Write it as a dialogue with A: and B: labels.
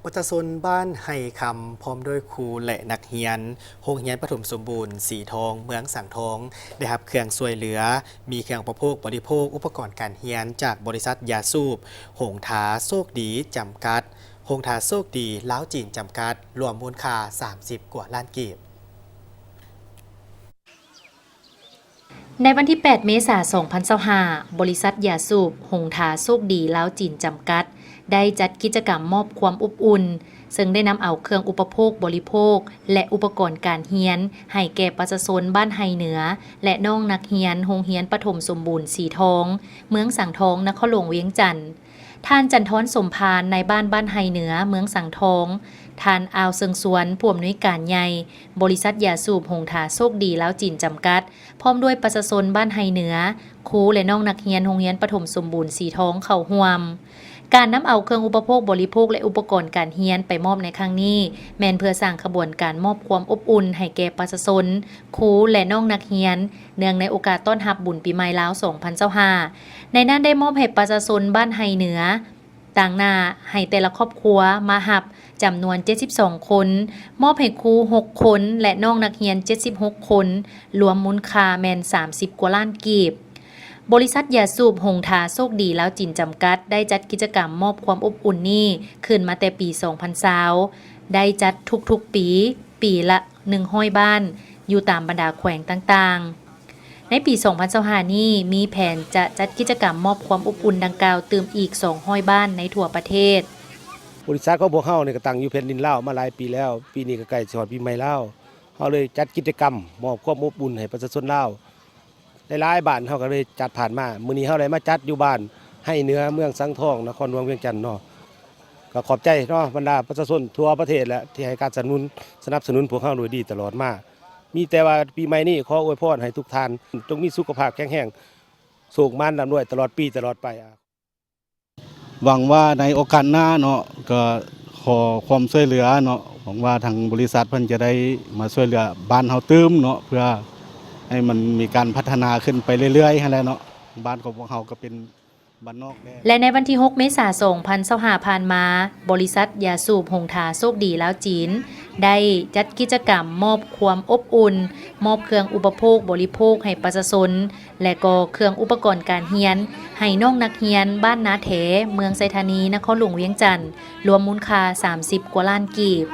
A: ประชาชนบ้านไห่คำพร้อมด้วยครูและนักเรียนโรงเรียนปฐมสมบูรณ์สีทองเมืองสังทองได้รับเครื่องช่วยเหลือมีเครื่องอุปโภคบริโภคอุปกรณ์การเรียนจากบริษัทยาสูบหงทาโชคดีจำกัดหงทาโชคดีล้าวจีนจำกัดรวมมูลค่า30 กว่าล้านกีบ
B: ในวันที่ 8 เมษายน 2025 บริษัทยาสูบหงทาโชคดีล้าวจีนจำกัดได้จัดกิจกรรมมอบความอบอุ่นซึ่งได้นำเอาเครื่องอุปโภคบริโภคและอุปกรณ์การเรียนให้แก่ประชาชนบ้านไฮเหนือและน้องนักเรียนโรงเรียนปฐมสมบูรณ์สีทองเมืองสังทองนครหลวงเวียงจันทน์ท่านจันทร์สมพานในบ้านไฮเหนือเมืองสังทองท่านอาวเซิงสวนผู้อำนวยการใหญ่บริษัทยาสูบหงทาโชคดีล้าวจีนจำกัดพร้อมด้วยประชาชนบ้านไฮเหนือครูและน้องนักเรียนโรงเรียนปฐมสมบูรณ์สีทองเข้าร่วมการนำเอาเครื่องอุปโภคบริโภคและอุปกรณ์การเรียนไปมอบในครั้งนี้แม่นเพื่อสร้างขบวนการมอบความอบอุ่นให้แก่ประชาชนครูและน้องนักเรียนเนื่องในโอกาสต้อนรับบุญปีใหม่ลาว 2025 ในนั้นได้มอบให้ประชาชนบ้านไฮเหนือต่างหน้าให้แต่ละครอบครัวมาหับจำนวน72คนมอบให้ครู6คนและน้องนักเรียน76คนรวมมูลค่าแม่น30 กว่าล้านกีบบริษัทยาสูบหงทาโชคดีล้าวจีนจำกัดได้จัดกิจกรรมมอบความอบอุ่นนี้ขึ้นมาแต่ปี 2020 ได้จัดทุกๆปีละ100บ้านอยู่ตามบรรดาแขวงต่างๆในปี 2025 นี้มีแผนจะจัดกิจกรรมมอบความอบอุ่นดังกล่าวเติมอีก200บ้านในทั่วประเทศ
C: บริษัทของพวกเฮาเนี่ยก็ตั้งอยู่แผ่นดินลาวมาหลายปีแล้วปีนี้ก็ใกล้สิฮอดปีใหม่ลาวเฮาเลยจัดกิจกรรมมอบความอบอุ่นให้ประชาชนลาวหลายๆบ้านเฮาก็เลยจัดผ่านมามื้อนี้เฮาได้มาจัดอยู่บ้านให้เหนือเมืองสังทองนครหลวงเวียงจันทน์เนาะก็ขอบใจเนาะบรรดาประชาชนทั่วประเทศและที่ให้การสนับสนุนพวกเฮาโดยดีตลอดมามีแต่ว่าปีใหม่นี้ขออวยพรให้ทุกท่านจงมีสุขภาพแข็งแรงโชคมั่นร่ำรวยตลอดปีตลอดไป
D: หวังว่าในโอกาสหน้าเนาะก็ขอความช่วยเหลือเนาะหวังว่าทางบริษัทเพิ่นจะได้มาช่วยเหลือบ้านเฮาตื้มเนาะเพื่อให้มันมีการพัฒนาขึ้นไปเรื่อยๆให้แล้วเนาะบ้านของพวกเฮาก็เป็นบ้านนอก
B: และในวันที่ 6 เมษายน 2025 ผ่านมาบริษัทยาสูบหงทาโชคดีล้าวจีนได้จัดกิจกรรมมอบความอบอุ่นมอบเครื่องอุปโภคบริโภคให้ประชาชนและก็เครื่องอุปกรณ์การเรียนให้น้องนักเรียนบ้านนาเถเมืองไซธานีนครหลวงเวียงจันทน์รวมมูลค่า30 กว่าล้านกีบ